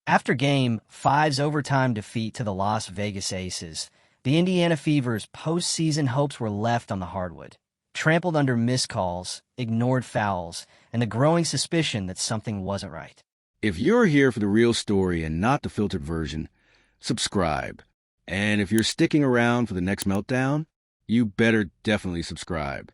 After Game 5's overtime defeat to the Las Vegas Aces, the Indiana Fever's postseason hopes were left on the hardwood, trampled under missed calls, ignored fouls, and the growing suspicion that something wasn't right. If you're here for the real story and not the filtered version, subscribe. And if you're sticking around for the next meltdown, you better definitely subscribe.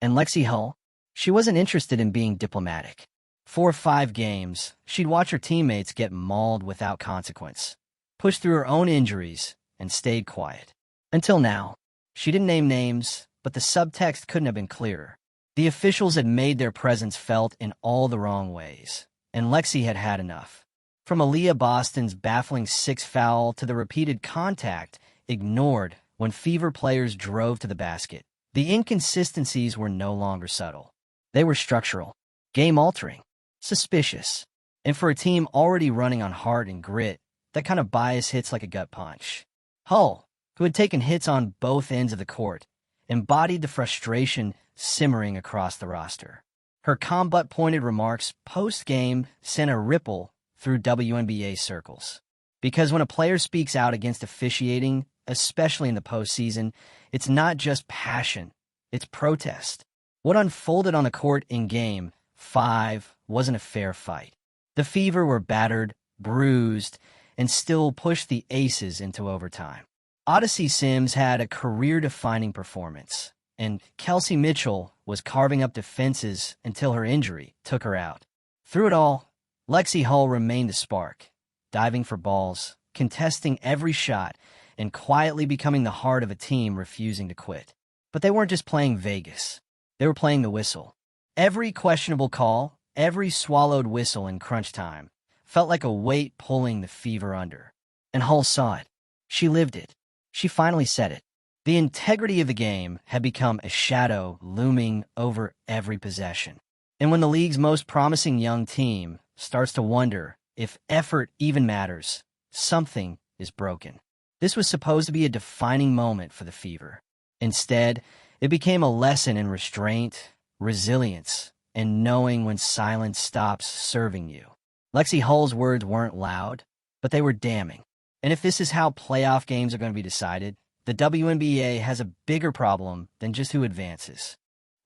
And Lexie Hull, she wasn't interested in being diplomatic. 4 or 5 games, she'd watch her teammates get mauled without consequence, pushed through her own injuries, and stayed quiet. Until now. She didn't name names, but the subtext couldn't have been clearer. The officials had made their presence felt in all the wrong ways, and Lexie had had enough. From Aaliyah Boston's baffling 6th foul to the repeated contact ignored when Fever players drove to the basket, the inconsistencies were no longer subtle. They were structural, game-altering, suspicious, and for a team already running on heart and grit, that kind of bias hits like a gut punch. Hull, who had taken hits on both ends of the court, embodied the frustration simmering across the roster. Her calm but pointed remarks post-game sent a ripple through WNBA circles. Because when a player speaks out against officiating, especially in the postseason, it's not just passion, it's protest. What unfolded on the court in Game 5 wasn't a fair fight. The Fever were battered, bruised, and still pushed the Aces into overtime. Odyssey Sims had a career-defining performance, and Kelsey Mitchell was carving up defenses until her injury took her out. Through it all, Lexie Hull remained the spark, diving for balls, contesting every shot, and quietly becoming the heart of a team refusing to quit. But they weren't just playing Vegas. They were playing the whistle. Every questionable call, every swallowed whistle in crunch time, felt like a weight pulling the Fever under. And Hull saw it. She lived it. She finally said it. The integrity of the game had become a shadow looming over every possession. And when the league's most promising young team starts to wonder if effort even matters, something is broken. This was supposed to be a defining moment for the Fever. Instead, it became a lesson in restraint, resilience, and knowing when silence stops serving you. Lexie Hull's words weren't loud, but they were damning. And if this is how playoff games are going to be decided, the WNBA has a bigger problem than just who advances.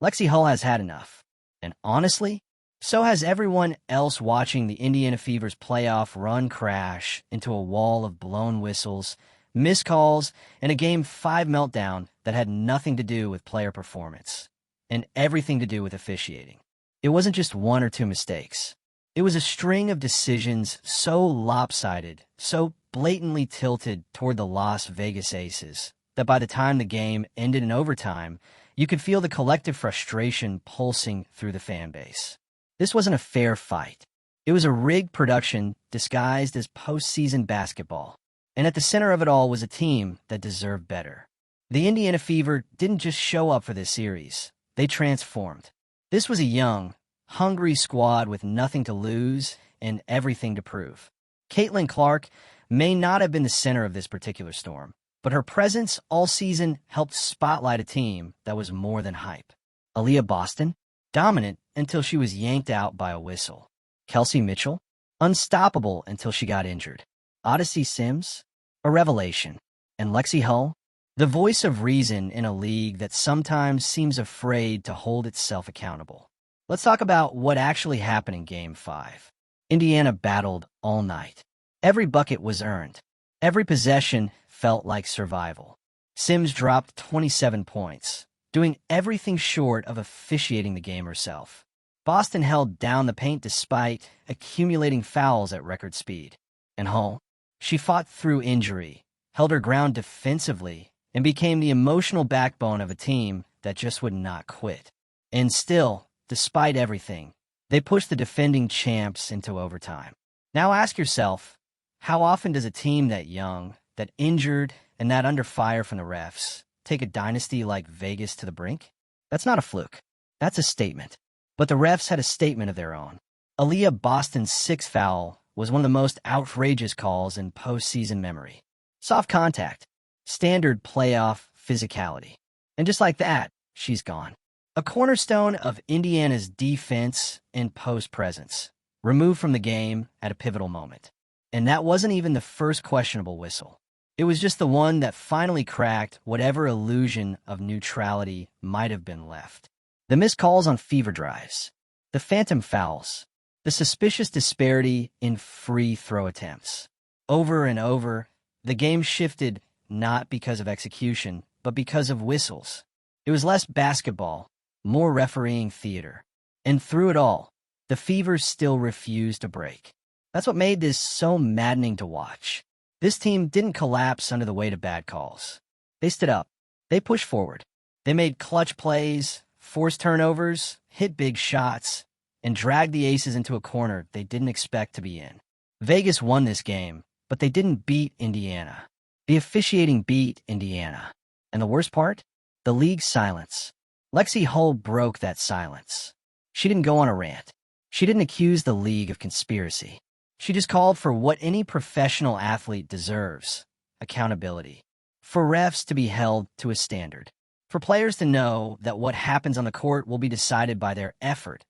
Lexie Hull has had enough. And honestly, so has everyone else watching the Indiana Fever's playoff run crash into a wall of blown whistles, missed calls, and a Game 5 meltdown that had nothing to do with player performance and everything to do with officiating. It wasn't just 1 or 2 mistakes. It was a string of decisions so lopsided, so blatantly tilted toward the Las Vegas Aces, that by the time the game ended in overtime, you could feel the collective frustration pulsing through the fan base. This wasn't a fair fight. It was a rigged production disguised as postseason basketball. And at the center of it all was a team that deserved better. The Indiana Fever didn't just show up for this series. They transformed. This was a young, hungry squad with nothing to lose and everything to prove. Caitlin Clark may not have been the center of this particular storm, but her presence all season helped spotlight a team that was more than hype. Aaliyah Boston, dominant until she was yanked out by a whistle. Kelsey Mitchell, unstoppable until she got injured. Odyssey Sims, a revelation. And Lexie Hull, the voice of reason in a league that sometimes seems afraid to hold itself accountable. Let's talk about what actually happened in Game 5. Indiana battled all night. Every bucket was earned. Every possession felt like survival. Sims dropped 27 points, doing everything short of officiating the game herself. Boston held down the paint despite accumulating fouls at record speed. And Hull, she fought through injury, held her ground defensively, and became the emotional backbone of a team that just would not quit. And still, despite everything, they pushed the defending champs into overtime. Now ask yourself, how often does a team that young, that injured, and that under fire from the refs take a dynasty like Vegas to the brink? That's not a fluke. That's a statement. But the refs had a statement of their own. Aaliyah Boston's 6th foul was one of the most outrageous calls in postseason memory. Soft contact, standard playoff physicality. And just like that, she's gone. A cornerstone of Indiana's defense and post presence, removed from the game at a pivotal moment. And that wasn't even the first questionable whistle. It was just the one that finally cracked whatever illusion of neutrality might have been left. The missed calls on fever drives, the phantom fouls, the suspicious disparity in free throw attempts. Over and over, the game shifted not because of execution, but because of whistles. It was less basketball, more refereeing theater. And through it all, the Fevers still refused to break. That's what made this so maddening to watch. This team didn't collapse under the weight of bad calls. They stood up. They pushed forward. They made clutch plays, forced turnovers, hit big shots, and dragged the Aces into a corner they didn't expect to be in. Vegas won this game, but they didn't beat Indiana. The officiating beat Indiana. And the worst part? The league's silence. Lexie Hull broke that silence. She didn't go on a rant. She didn't accuse the league of conspiracy. She just called for what any professional athlete deserves: accountability. For refs to be held to a standard. For players to know that what happens on the court will be decided by their effort,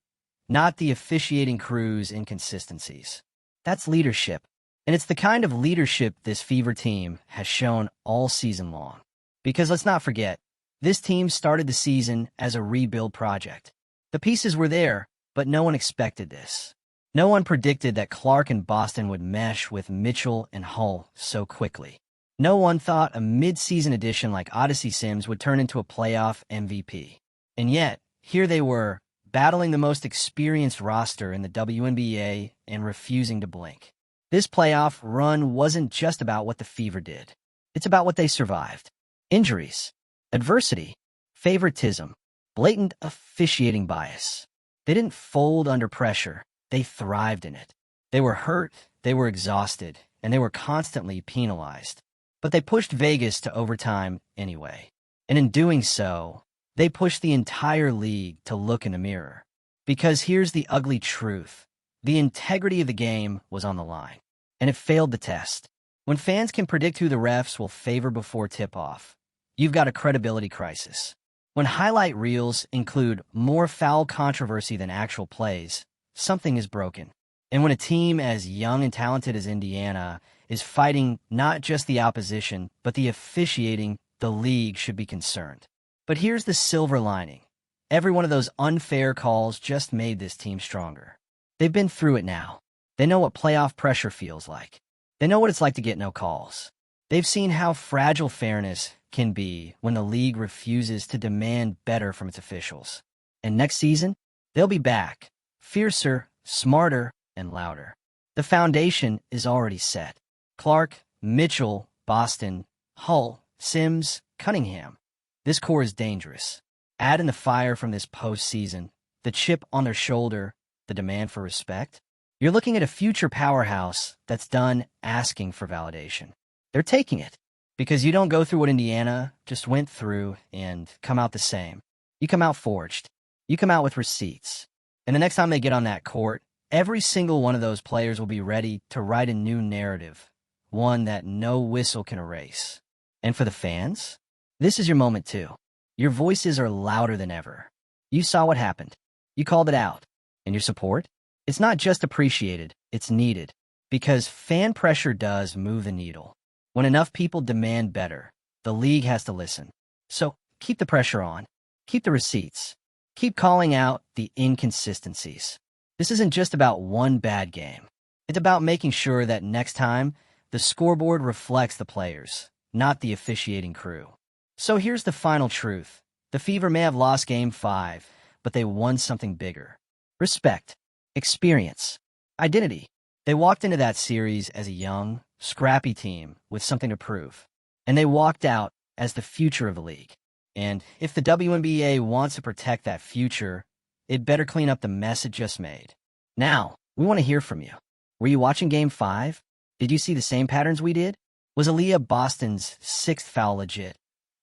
not the officiating crew's inconsistencies. That's leadership. And it's the kind of leadership this Fever team has shown all season long. Because let's not forget, this team started the season as a rebuild project. The pieces were there, but no one expected this. No one predicted that Clark and Boston would mesh with Mitchell and Hull so quickly. No one thought a mid-season addition like Odyssey Sims would turn into a playoff MVP. And yet, here they were, battling the most experienced roster in the WNBA and refusing to blink. This playoff run wasn't just about what the Fever did. It's about what they survived. Injuries, adversity, favoritism, blatant officiating bias. They didn't fold under pressure. They thrived in it. They were hurt, they were exhausted, and they were constantly penalized. But they pushed Vegas to overtime anyway. And in doing so, they pushed the entire league to look in the mirror. Because here's the ugly truth. The integrity of the game was on the line. And it failed the test. When fans can predict who the refs will favor before tip-off, you've got a credibility crisis. When highlight reels include more foul controversy than actual plays, something is broken. And when a team as young and talented as Indiana is fighting not just the opposition, but the officiating, the league should be concerned. But here's the silver lining. Every one of those unfair calls just made this team stronger. They've been through it now. They know what playoff pressure feels like. They know what it's like to get no calls. They've seen how fragile fairness can be when the league refuses to demand better from its officials. And next season, they'll be back. Fiercer, smarter, and louder. The foundation is already set. Clark, Mitchell, Boston, Hull, Sims, Cunningham. This core is dangerous. Add in the fire from this postseason, the chip on their shoulder, the demand for respect. You're looking at a future powerhouse that's done asking for validation. They're taking it. Because you don't go through what Indiana just went through and come out the same. You come out forged. You come out with receipts. And the next time they get on that court, every single one of those players will be ready to write a new narrative, one that no whistle can erase. And for the fans, this is your moment too. Your voices are louder than ever. You saw what happened. You called it out. And your support? It's not just appreciated, it's needed. Because fan pressure does move the needle. When enough people demand better, the league has to listen. So keep the pressure on. Keep the receipts. Keep calling out the inconsistencies. This isn't just about one bad game. It's about making sure that next time, the scoreboard reflects the players, not the officiating crew. So here's the final truth. The Fever may have lost Game 5, but they won something bigger. Respect, experience, identity. They walked into that series as a young, scrappy team with something to prove. And they walked out as the future of the league. And if the WNBA wants to protect that future, it better clean up the mess it just made. Now, we want to hear from you. Were you watching Game 5? Did you see the same patterns we did? Was Aaliyah Boston's 6th foul legit?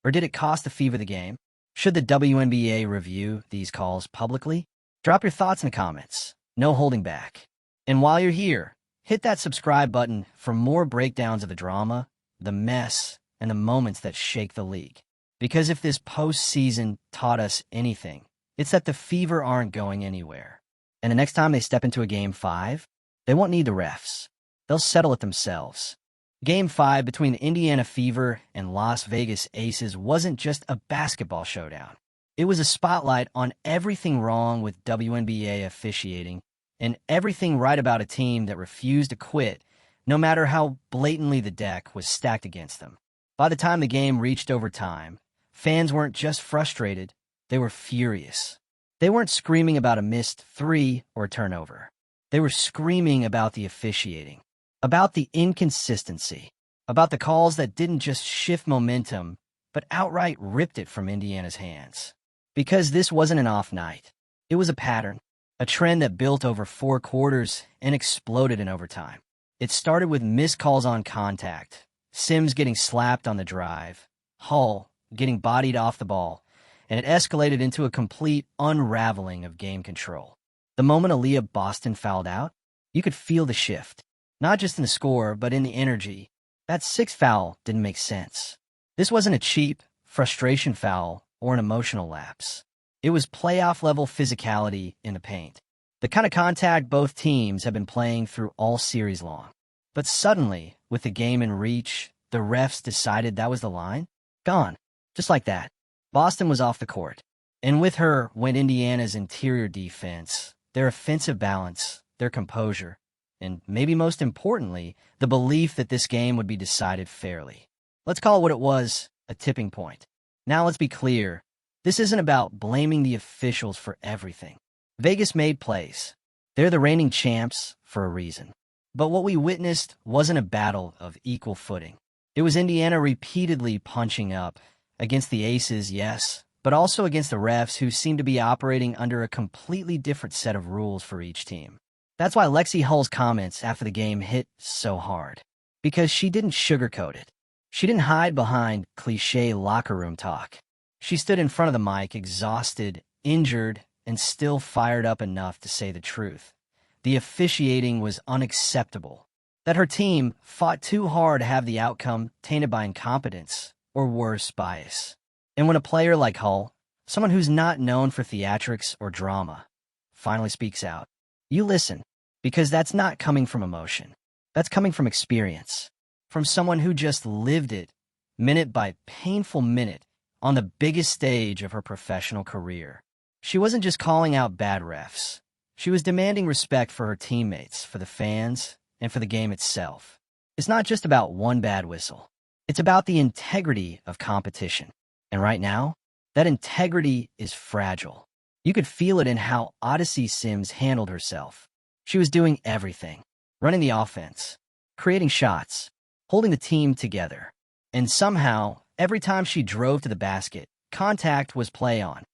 Or did it cost the Fever the game? Should the WNBA review these calls publicly? Drop your thoughts in the comments. No holding back. And while you're here, hit that subscribe button for more breakdowns of the drama, the mess, and the moments that shake the league. Because if this postseason taught us anything, it's that the Fever aren't going anywhere. And the next time they step into a Game 5, they won't need the refs. they'll settle it themselves. Game 5 between the Indiana Fever and Las Vegas Aces wasn't just a basketball showdown. It was a spotlight on everything wrong with WNBA officiating and everything right about a team that refused to quit, no matter how blatantly the deck was stacked against them. By the time the game reached overtime, fans weren't just frustrated, they were furious. They weren't screaming about a missed three or a turnover. They were screaming about the officiating, about the inconsistency, about the calls that didn't just shift momentum, but outright ripped it from Indiana's hands. Because this wasn't an off night. It was a pattern, a trend that built over 4 quarters and exploded in overtime. It started with missed calls on contact, Sims getting slapped on the drive, Hull getting bodied off the ball, and it escalated into a complete unraveling of game control. The moment Aaliyah Boston fouled out, you could feel the shift, not just in the score, but in the energy. That 6th foul didn't make sense. This wasn't a cheap frustration foul or an emotional lapse. It was playoff-level physicality in the paint, the kind of contact both teams have been playing through all series long. But suddenly, with the game in reach, the refs decided that was the line. Gone. Just like that. Boston was off the court. And with her went Indiana's interior defense, their offensive balance, their composure, and maybe most importantly, the belief that this game would be decided fairly. Let's call it what it was, a tipping point. Now let's be clear, this isn't about blaming the officials for everything. Vegas made plays. They're the reigning champs for a reason. But what we witnessed wasn't a battle of equal footing. It was Indiana repeatedly punching up against the Aces, yes, but also against the refs who seemed to be operating under a completely different set of rules for each team. That's why Lexie Hull's comments after the game hit so hard. Because she didn't sugarcoat it. She didn't hide behind cliché locker room talk. She stood in front of the mic, exhausted, injured, and still fired up enough to say the truth. The officiating was unacceptable. That her team fought too hard to have the outcome tainted by incompetence, or worse, bias. And when a player like Hull, someone who's not known for theatrics or drama, finally speaks out, you listen, because that's not coming from emotion. That's coming from experience. From someone who just lived it, minute by painful minute, on the biggest stage of her professional career. She wasn't just calling out bad refs. She was demanding respect for her teammates, for the fans, and for the game itself. It's not just about one bad whistle. It's about the integrity of competition. And right now, that integrity is fragile. You could feel it in how Odyssey Sims handled herself. She was doing everything. Running the offense, creating shots, holding the team together. And somehow, every time she drove to the basket, contact was play on.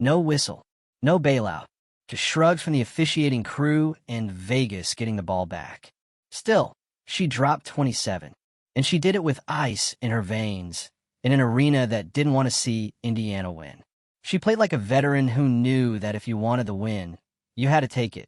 No whistle, no bailout, just shrugs from the officiating crew and Vegas getting the ball back. Still, she dropped 27, and she did it with ice in her veins in an arena that didn't want to see Indiana win. She played like a veteran who knew that if you wanted the win, you had to take it,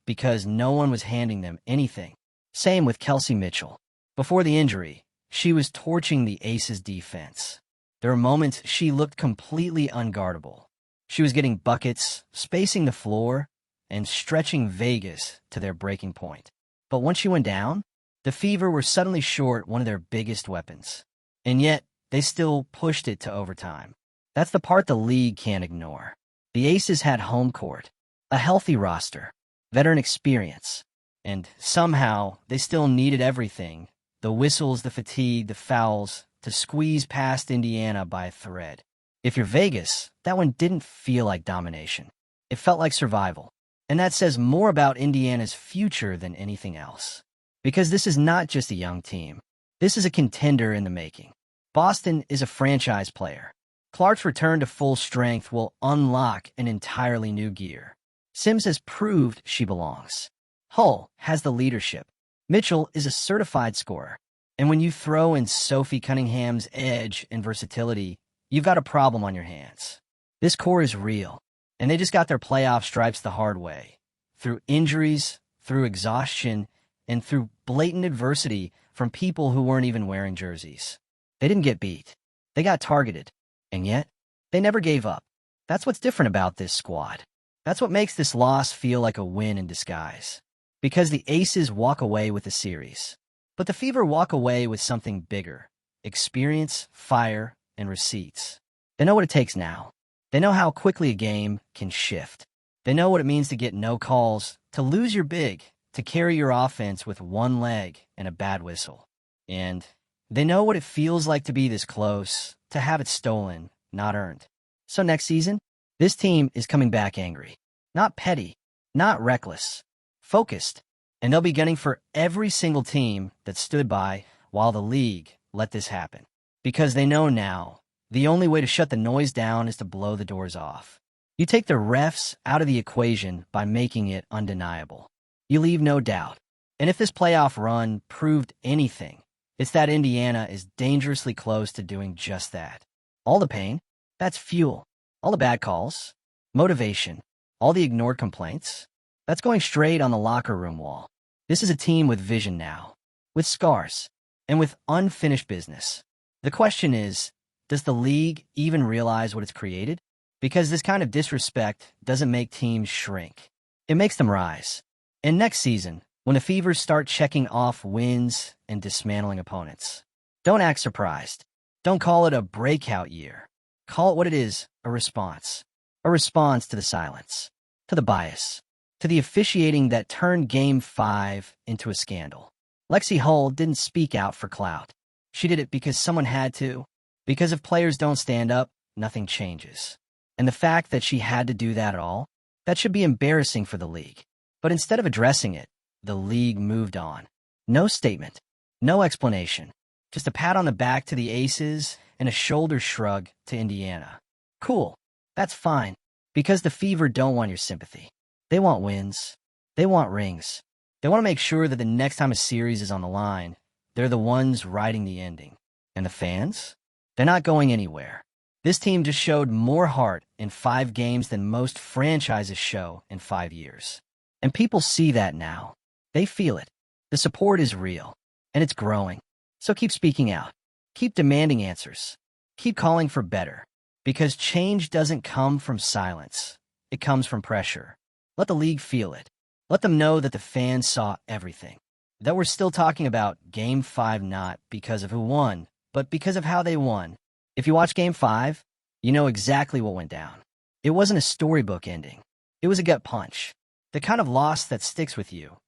because no one was handing them anything. Same with Kelsey Mitchell. Before the injury, she was torching the Aces defense. There were moments she looked completely unguardable. She was getting buckets, spacing the floor, and stretching Vegas to their breaking point. But once she went down, the Fever were suddenly short one of their biggest weapons. And yet, they still pushed it to overtime. That's the part the league can't ignore. The Aces had home court, a healthy roster, veteran experience, and somehow they still needed everything, the whistles, the fatigue, the fouls, to squeeze past Indiana by a thread. If you're Vegas, that one didn't feel like domination. It felt like survival. And that says more about Indiana's future than anything else. Because this is not just a young team. This is a contender in the making. Boston is a franchise player. Clark's return to full strength will unlock an entirely new gear. Sims has proved she belongs. Hull has the leadership. Mitchell is a certified scorer. And when you throw in Sophie Cunningham's edge and versatility, you've got a problem on your hands. This core is real, and they just got their playoff stripes the hard way. Through injuries, through exhaustion, and through blatant adversity from people who weren't even wearing jerseys. They didn't get beat. They got targeted. And yet, they never gave up. That's what's different about this squad. That's what makes this loss feel like a win in disguise. because the Aces walk away with the series. But the Fever walk away with something bigger: experience, fire, and receipts. They know what it takes now. They know how quickly a game can shift. They know what it means to get no calls, to lose your big, to carry your offense with one leg and a bad whistle. And they know what it feels like to be this close, to have it stolen, not earned. So next season, this team is coming back angry. Not petty, not reckless, focused. And they'll be gunning for every single team that stood by while the league let this happen. Because they know now, the only way to shut the noise down is to blow the doors off. You take the refs out of the equation by making it undeniable. You leave no doubt. And if this playoff run proved anything, it's that Indiana is dangerously close to doing just that. All the pain, that's fuel. All the bad calls, motivation, all the ignored complaints, that's going straight on the locker room wall. This is a team with vision now, with scars, and with unfinished business. The question is, does the league even realize what it's created? Because this kind of disrespect doesn't make teams shrink. It makes them rise. And next season, when the Fevers start checking off wins and dismantling opponents, don't act surprised. Don't call it a breakout year. Call it what it is, a response. A response to the silence, to the bias, to the officiating that turned Game 5 into a scandal. Lexie Hull didn't speak out for clout. She did it because someone had to. Because if players don't stand up, nothing changes. And the fact that she had to do that at all, that should be embarrassing for the league. But instead of addressing it, the league moved on. No statement, no explanation, just a pat on the back to the Aces and a shoulder shrug to Indiana. Cool, that's fine, because the Fever don't want your sympathy. They want wins. They want rings. They want to make sure that the next time a series is on the line, they're the ones writing the ending. And the fans? They're not going anywhere. This team just showed more heart in 5 games than most franchises show in 5 years. And people see that now. They feel it. The support is real, and it's growing. So keep speaking out. Keep demanding answers. Keep calling for better. Because change doesn't come from silence. It comes from pressure. Let the league feel it. Let them know that the fans saw everything. That we're still talking about Game 5 not because of who won, but because of how they won. If you watch Game 5, you know exactly what went down. It wasn't a storybook ending. It was a gut punch. The kind of loss that sticks with you.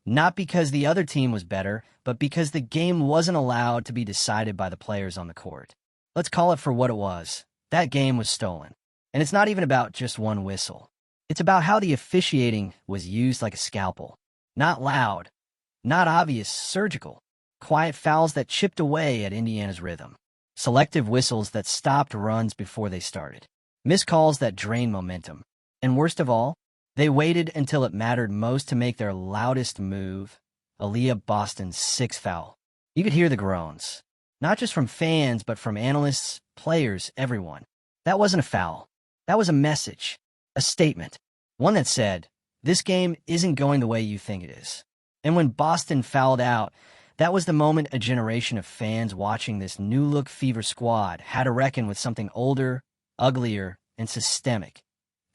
Not because the other team was better, but because the game wasn't allowed to be decided by the players on the court. Let's call it for what it was. That game was stolen. And it's not even about just one whistle. It's about how the officiating was used like a scalpel. Not loud, not obvious, surgical. Quiet fouls that chipped away at Indiana's rhythm. Selective whistles that stopped runs before they started. Missed calls that drained momentum. And worst of all, they waited until it mattered most to make their loudest move, Aaliyah Boston's 6th foul. You could hear the groans. Not just from fans, but from analysts, players, everyone. That wasn't a foul. That was a message. A statement. One that said, this game isn't going the way you think it is. And when Boston fouled out, that was the moment a generation of fans watching this new-look Fever squad had to reckon with something older, uglier, and systemic.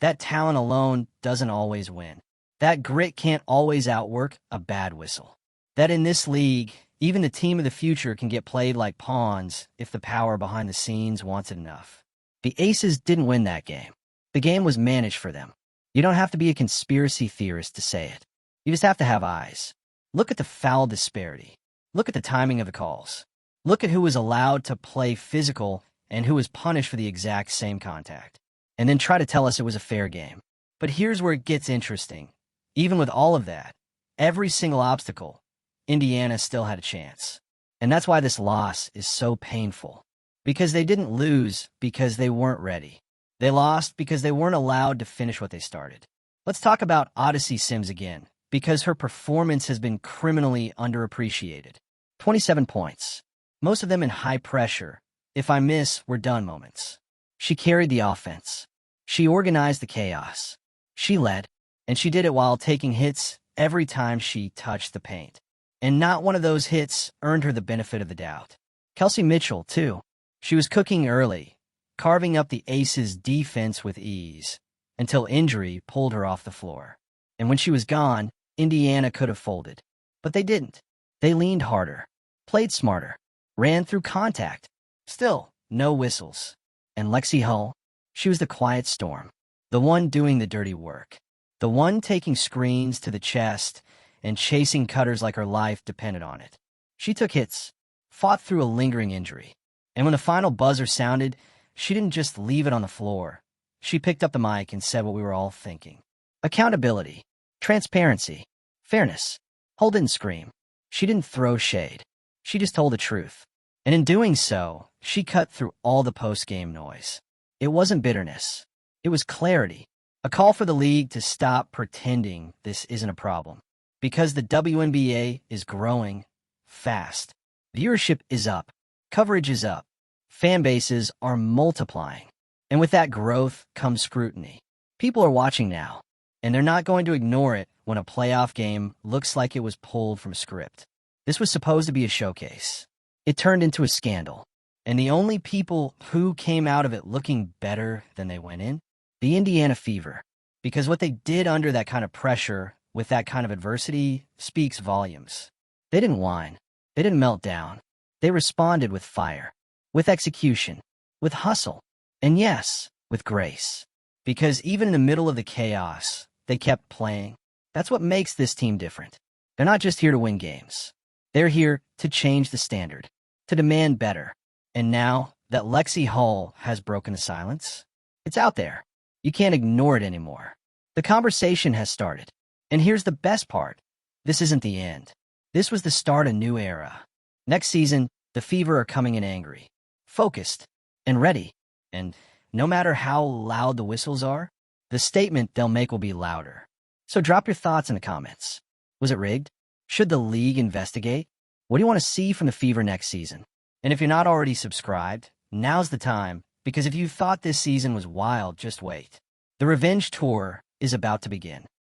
That talent alone doesn't always win. That grit can't always outwork a bad whistle. That in this league, even the team of the future can get played like pawns if the power behind the scenes wants it enough. The Aces didn't win that game. The game was managed for them. You don't have to be a conspiracy theorist to say it. You just have to have eyes. Look at the foul disparity. Look at the timing of the calls. Look at who was allowed to play physical and who was punished for the exact same contact. And then try to tell us it was a fair game. But here's where it gets interesting. Even with all of that, every single obstacle, Indiana still had a chance. And that's why this loss is so painful. Because they didn't lose because they weren't ready. They lost because they weren't allowed to finish what they started. Let's talk about Odyssey Sims again, because her performance has been criminally underappreciated. 27 points. Most of them in high pressure. If I miss, we're done moments. She carried the offense. She organized the chaos. She led, and she did it while taking hits every time she touched the paint. And not one of those hits earned her the benefit of the doubt. Kelsey Mitchell, too. She was cooking early, carving up the Aces' defense with ease, until injury pulled her off the floor. And when she was gone, Indiana could have folded, but they didn't. They leaned harder, played smarter, ran through contact. Still, no whistles. And Lexie Hull, she was the quiet storm, the one doing the dirty work, the one taking screens to the chest and chasing cutters like her life depended on it. She took hits, fought through a lingering injury, and when the final buzzer sounded, she didn't just leave it on the floor. She picked up the mic and said what we were all thinking. Accountability, transparency, fairness. Hull didn't scream. She didn't throw shade. She just told the truth. And in doing so, she cut through all the post-game noise. It wasn't bitterness. It was clarity. A call for the league to stop pretending this isn't a problem. Because the WNBA is growing fast. Viewership is up. Coverage is up. Fan bases are multiplying. And with that growth comes scrutiny. People are watching now, and they're not going to ignore it when a playoff game looks like it was pulled from a script. This was supposed to be a showcase. It turned into a scandal. And the only people who came out of it looking better than they went in? The Indiana Fever. Because what they did under that kind of pressure, with that kind of adversity, speaks volumes. They didn't whine. They didn't melt down. They responded with fire, with execution, with hustle, and yes, with grace. Because even in the middle of the chaos, they kept playing. That's what makes this team different. They're not just here to win games. They're here to change the standard, to demand better. And now that Lexie Hull has broken the silence, it's out there. You can't ignore it anymore. The conversation has started. And here's the best part. This isn't the end. This was the start of a new era. Next season, the Fever are coming in angry, focused, and ready. And no matter how loud the whistles are, the statement they'll make will be louder. So drop your thoughts in the comments. Was it rigged? Should the league investigate? What do you want to see from the Fever next season? And if you're not already subscribed, now's the time, because if you thought this season was wild, just wait. The revenge tour is about to begin.